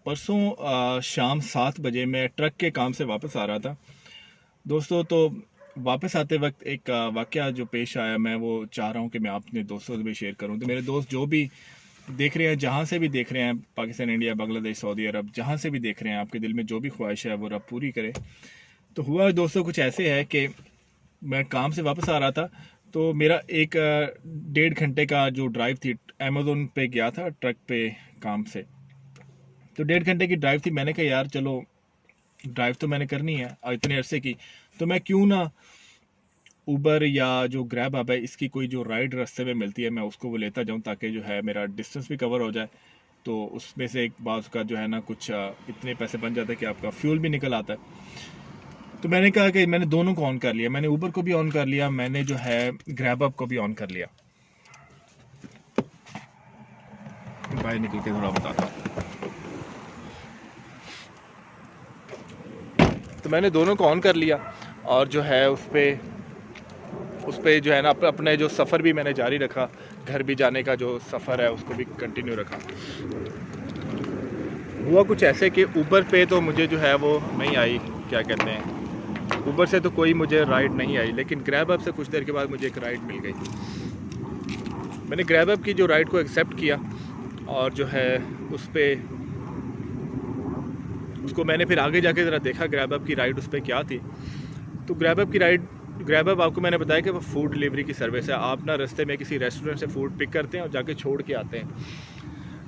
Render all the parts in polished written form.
परसों शाम 7 बजे मैं ट्रक के काम से वापस आ रहा था दोस्तों। तो वापस आते वक्त एक वाकया जो पेश आया, मैं वो चाह रहा हूँ कि मैं अपने दोस्तों से भी शेयर करूँ। तो मेरे दोस्त जो भी देख रहे हैं, जहाँ से भी देख रहे हैं, पाकिस्तान, इंडिया, बांग्लादेश, सऊदी अरब, जहाँ से भी देख रहे हैं, आपके दिल में जो भी ख्वाहिश है वो रब पूरी करे। तो हुआ दोस्तों कुछ ऐसे है कि मैं काम से वापस आ रहा था, तो मेरा एक 1.5 घंटे का जो ड्राइव थी, अमेज़ोन पे गया था ट्रक पे काम से। तो 1.5 घंटे की ड्राइव थी। मैंने कहा यार चलो, ड्राइव तो मैंने करनी है और इतने अरसे की, तो मैं क्यों ना उबर या जो ग्रैब ऐप है इसकी कोई जो राइड रास्ते में मिलती है मैं उसको वो लेता जाऊं, ताकि जो है मेरा डिस्टेंस भी कवर हो जाए। तो उसमें से एक बात का जो है ना कुछ इतने पैसे बन जाते हैं कि आपका फ्यूल भी निकल आता है। तो मैंने कहा कि मैंने दोनों को ऑन कर लिया, मैंने उबर को भी ऑन कर लिया, मैंने जो है ग्रैब ऐप को भी ऑन कर लिया। बाहर निकल के थोड़ा बताता हूँ। तो मैंने दोनों को ऑन कर लिया और जो है उस पर जो है ना अपने जो सफ़र भी मैंने जारी रखा, घर भी जाने का जो सफ़र है उसको भी कंटिन्यू रखा। हुआ कुछ ऐसे कि ऊबर पे तो मुझे जो है वो नहीं आई, क्या कहते हैं, ऊबर से तो कोई मुझे राइड नहीं आई, लेकिन ग्रैब ऐप से कुछ देर के बाद मुझे एक राइड मिल गई। मैंने ग्रैब ऐप की जो राइड को एक्सेप्ट किया और जो है उस पर उसको मैंने फिर आगे जाके ज़रा देखा ग्रैब ऐप की राइड उस पर क्या थी। तो ग्रैब ऐप आपको मैंने बताया कि वो फूड डिलीवरी की सर्विस है। आप ना रास्ते में किसी रेस्टोरेंट से फूड पिक करते हैं और जाके छोड़ के आते हैं,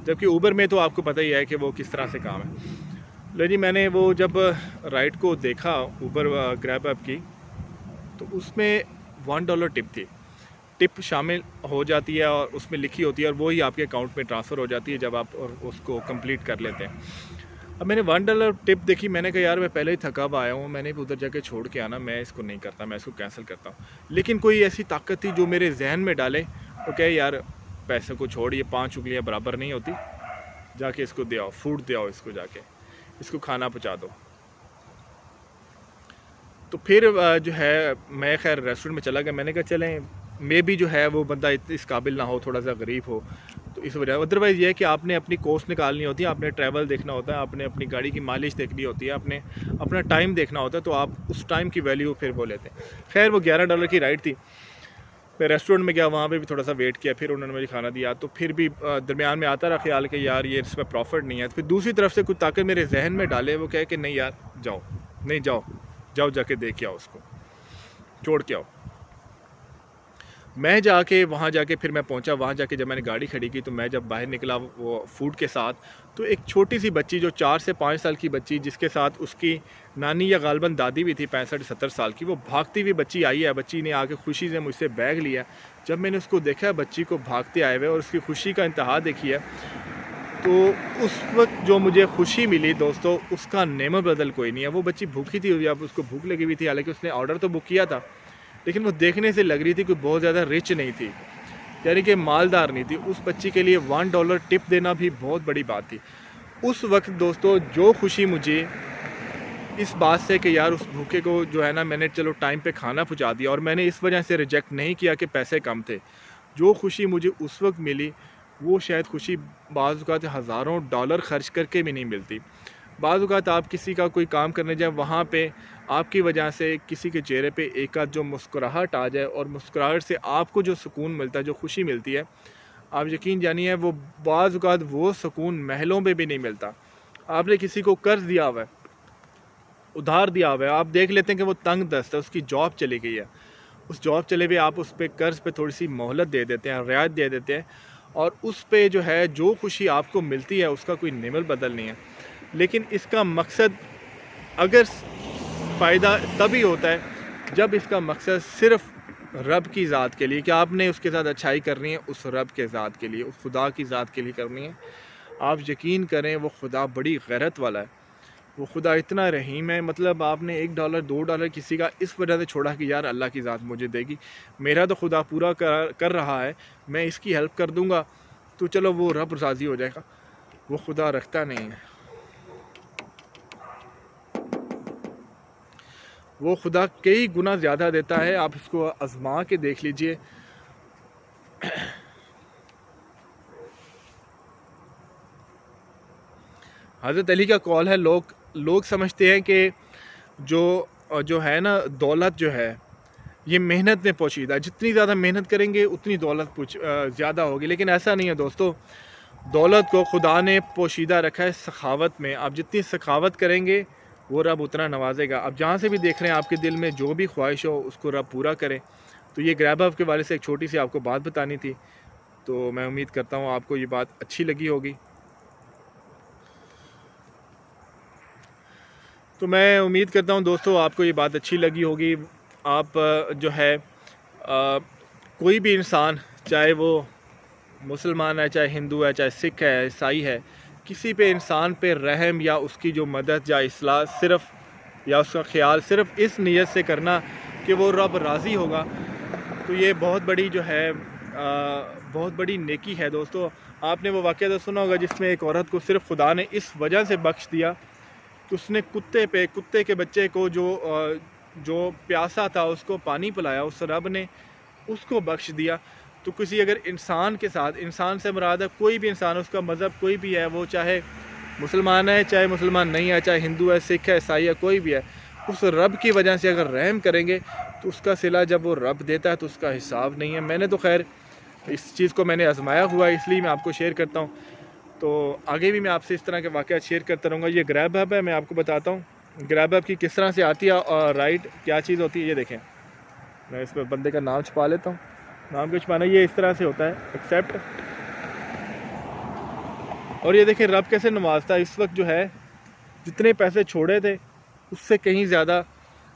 जबकि ऊबर में तो आपको पता ही है कि वो किस तरह से काम है। लेकिन मैंने वो जब राइड को देखा ऊबर ग्रैब ऐप की, तो उसमें $1 टिप थी। टिप शामिल हो जाती है और उसमें लिखी होती है और वो ही आपके अकाउंट में ट्रांसफ़र हो जाती है जब आप उसको कंप्लीट कर लेते हैं। अब मैंने $1 टिप देखी, मैंने कहा यार मैं पहले ही थका हुआ आया हूँ, मैंने भी उधर जाके छोड़ के आना, मैं इसको नहीं करता, मैं इसको कैंसिल करता हूँ। लेकिन कोई ऐसी ताकत थी जो मेरे जहन में डाले, वो कहे यार पैसे को छोड़, ये 5 उंगलियाँ बराबर नहीं होती, जाके इसको दे आओ, फूड दे आओ, इसको जाके इसको खाना पहुँचा दो। तो फिर जो है मैं खैर रेस्टोरेंट में चला गया। मैंने कहा चलें, मे भी जो है वो बंदा इस काबिल ना हो, थोड़ा सा गरीब हो, तो इस वजह। अदरवाइज़ ये है कि आपने अपनी कॉस्ट निकालनी होती है, आपने ट्रैवल देखना होता है, आपने अपनी गाड़ी की माइलेज देखनी होती है, आपने अपना टाइम देखना होता है, तो आप उस टाइम की वैल्यू फिर वो लेते हैं। खैर वो $11 की राइड थी। मैं रेस्टोरेंट में गया, वहाँ पे भी थोड़ा सा वेट किया, फिर उन्होंने मुझे खाना दिया। तो फिर भी दरमियान में आता रहा ख्याल कि यार ये इसमें प्रॉफिट नहीं है। तो फिर दूसरी तरफ से कुछ ताकत मेरे जहन में डाले, वो कहे कि नहीं यार जाओ, नहीं जाओ जाओ, जाके देख के आओ, उसको छोड़ के आओ। मैं जाके वहाँ जाके फिर मैं पहुँचा। वहाँ जाके जब मैंने गाड़ी खड़ी की, तो मैं जब बाहर निकला वो फूड के साथ, तो एक छोटी सी बच्ची, जो 4 से 5 साल की बच्ची, जिसके साथ उसकी नानी या गालबन दादी भी थी 65-70 साल की, वो भागती हुई बच्ची आई है। बच्ची ने आके खुशी से मुझसे बैग लिया। जब मैंने उसको देखा, बच्ची को भागते आए हुए, और उसकी खुशी का इंतहा देखी है, तो उस वक्त जो मुझे खुशी मिली दोस्तों, उसका नेमो बदल कोई नहीं है। वो बच्ची भूखी थी, अब उसको भूख लगी हुई थी, हालांकि उसने ऑर्डर तो बुक किया था, लेकिन वो देखने से लग रही थी कि बहुत ज़्यादा रिच नहीं थी, यानी कि मालदार नहीं थी। उस बच्ची के लिए $1 टिप देना भी बहुत बड़ी बात थी। उस वक्त दोस्तों जो खुशी मुझे इस बात से कि यार उस भूखे को जो है ना, मैंने चलो टाइम पे खाना पहुंचा दिया, और मैंने इस वजह से रिजेक्ट नहीं किया कि पैसे कम थे। जो खुशी मुझे उस वक्त मिली, वो शायद खुशी बाज़ औक़ात हज़ारों डॉलर ख़र्च करके भी नहीं मिलती। बाज़ औक़ात आप किसी का कोई काम करने जाए, वहाँ पे आपकी वजह से किसी के चेहरे पे एक आध जो मुस्कुराहट आ जाए, और मुस्कुराहट से आपको जो सुकून मिलता है, जो खुशी मिलती है, आप यकीन जानिए वो बाज़ औक़ात वो सुकून महलों में भी नहीं मिलता। आपने किसी को कर्ज़ दिया हुआ है, उधार दिया हुआ है, आप देख लेते हैं कि वो तंग दस्त है, उसकी जॉब चली गई है, उस जॉब चले हुए आप उस पर कर्ज़ पे थोड़ी सी मोहलत दे देते हैं, रियायत दे देते हैं, और उस पे जो है जो खुशी आपको मिलती है उसका कोई निमल बदल नहीं है। लेकिन इसका मकसद, अगर फ़ायदा तभी होता है जब इसका मकसद सिर्फ़ रब की ज़ात के लिए, कि आपने उसके साथ अच्छाई करनी है, उस रब के ज़ात के लिए, उस खुदा की ज़ात के लिए करनी है। आप यकीन करें वो खुदा बड़ी गैरत वाला है, वो खुदा इतना रहीम है। मतलब आपने $1 $2 किसी का इस वजह से छोड़ा कि यार अल्लाह की ज़ात मुझे देगी, मेरा तो खुदा पूरा कर रहा है, मैं इसकी हेल्प कर दूँगा तो चलो वो रब राज़ी हो जाएगा। वो खुदा रखता नहीं है। वो खुदा कई गुना ज़्यादा देता है। आप इसको आज़मा के देख लीजिए। हज़रत अली का कौल है, लोग समझते हैं कि जो है ना दौलत जो है ये मेहनत में पोशीदा, जितनी ज़्यादा मेहनत करेंगे उतनी दौलत ज़्यादा होगी, लेकिन ऐसा नहीं है दोस्तों। दौलत को खुदा ने पोशीदा रखा है सखावत में। आप जितनी सखावत करेंगे वो रब उतना नवाजेगा। आप जहाँ से भी देख रहे हैं आपके दिल में जो भी ख्वाहिश हो उसको रब पूरा करें। तो ये ग्रैब हब के बारे से एक छोटी सी आपको बात बतानी थी, तो मैं उम्मीद करता हूँ आपको ये बात अच्छी लगी होगी। तो मैं उम्मीद करता हूँ दोस्तों आपको ये बात अच्छी लगी होगी। आप जो है कोई भी इंसान, चाहे वो मुसलमान है, चाहे हिंदू है, चाहे सिख है, ईसाई है, किसी पे इंसान पे रहम या उसकी जो मदद या इस्लाह सिर्फ़ या उसका ख्याल सिर्फ़ इस नीयत से करना कि वो रब राज़ी होगा, तो ये बहुत बड़ी जो है बहुत बड़ी नेकी है दोस्तों। आपने वो वाक़या तो सुना होगा जिसमें एक औरत को सिर्फ़ खुदा ने इस वजह से बख्श दिया कि उसने कुत्ते के बच्चे को जो प्यासा था उसको पानी पिलाया, उस रब ने उसको बख्श दिया। तो किसी अगर इंसान के साथ, इंसान से मुराद है कोई भी इंसान, उसका मज़हब कोई भी है, वो चाहे मुसलमान है, चाहे मुसलमान नहीं है, चाहे हिंदू है, सिख है, ईसाई है, कोई भी है, उस रब की वजह से अगर रहम करेंगे तो उसका सिला जब वो रब देता है तो उसका हिसाब नहीं है। मैंने तो खैर इस चीज़ को मैंने आजमाया हुआ है, इसलिए मैं आपको शेयर करता हूँ। तो आगे भी मैं आपसे इस तरह के वाक़यात शेयर करता रहूँगा। ये ग्रैब हब है, मैं आपको बताता हूँ ग्रैब हब की किस तरह से आती है और राइट क्या चीज़ होती है। ये देखें, मैं इस पर बंदे का नाम छुपा लेता हूँ। नाम क्यों छुपाना, ये इस तरह से होता है एक्सेप्ट, और ये देखें रब कैसे नवाजता है। इस वक्त जो है जितने पैसे छोड़े थे उससे कहीं ज़्यादा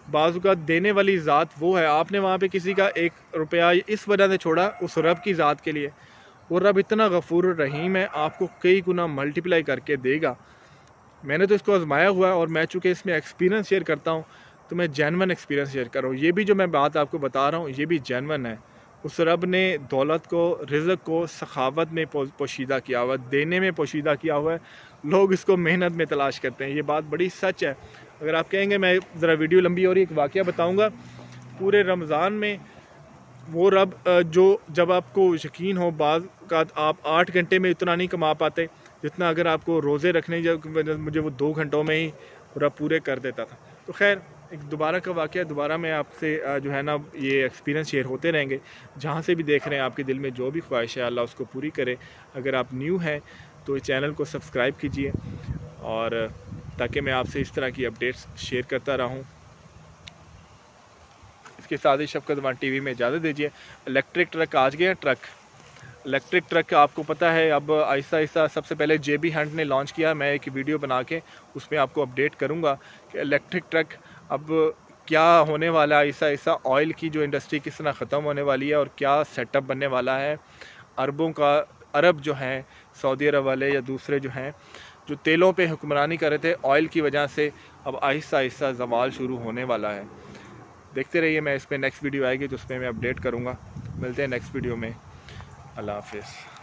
बाज़ देने वाली ज़ात वो है। आपने वहाँ पे किसी का 1 रुपया इस वजह से छोड़ा उस रब की ज़ात के लिए, वो रब इतना गफूर रहीम है, आपको कई गुना मल्टीप्लाई करके देगा। मैंने तो इसको आजमाया हुआ है और मैं चूँकि इसमें एक्सपीरियंस शेयर करता हूँ तो मैं जेन्युइन एक्सपीरियंस शेयर कर रहा हूँ। ये भी जो मैं बात आपको बता रहा हूँ ये भी जेन्युइन है। उस रब ने दौलत को, रिज़्क़ को सखावत में पोशीदा किया हुआ है, देने में पोशीदा किया हुआ है। लोग इसको मेहनत में तलाश करते हैं, ये बात बड़ी सच है। अगर आप कहेंगे मैं ज़रा वीडियो लंबी हो रही है, एक वाक़या बताऊँगा। पूरे रमज़ान में वो रब जो जब आपको यकीन हो बाज़ का आप 8 घंटे में इतना नहीं कमा पाते जितना अगर आपको रोज़े रखने मुझे वो 2 घंटों में ही रब पूरे कर देता था। तो खैर एक दोबारा का वाक़या, दोबारा मैं आपसे जो है ना ये एक्सपीरियंस शेयर होते रहेंगे। जहाँ से भी देख रहे हैं आपके दिल में जो भी ख्वाहिश है अल्लाह उसको पूरी करे। अगर आप न्यू हैं तो इस चैनल को सब्सक्राइब कीजिए और ताकि मैं आपसे इस तरह की अपडेट्स शेयर करता रहूँ। इसके साथ ही शफ़क़त वन टीवी में इजाज़त दीजिए। इलेक्ट्रिक ट्रक आज गया ट्रक, इलेक्ट्रिक ट्रक आपको पता है अब आहिस्ता आहिस्ता, सबसे पहले जेबी हंट ने लॉन्च किया। मैं एक वीडियो बना के उसमें आपको अपडेट करूँगा कि इलेक्ट्रिक ट्रक अब क्या होने वाला है। आहिस्ता आहिस्ता ऑयल की जो इंडस्ट्री किस तरह ख़त्म होने वाली है और क्या सेटअप बनने वाला है। अरब जो हैं सऊदी अरब वाले या दूसरे जो हैं जो तेलों पे हुक्मरानी कर रहे थे ऑयल की वजह से, अब आहिस्ता आहिस्ता ज़वाल शुरू होने वाला है। देखते रहिए, मैं इस पर नेक्स्ट वीडियो आएगी तो उसमें मैं अपडेट करूँगा। मिलते हैं नेक्स्ट वीडियो में। अल्लाह हाफ़िज़।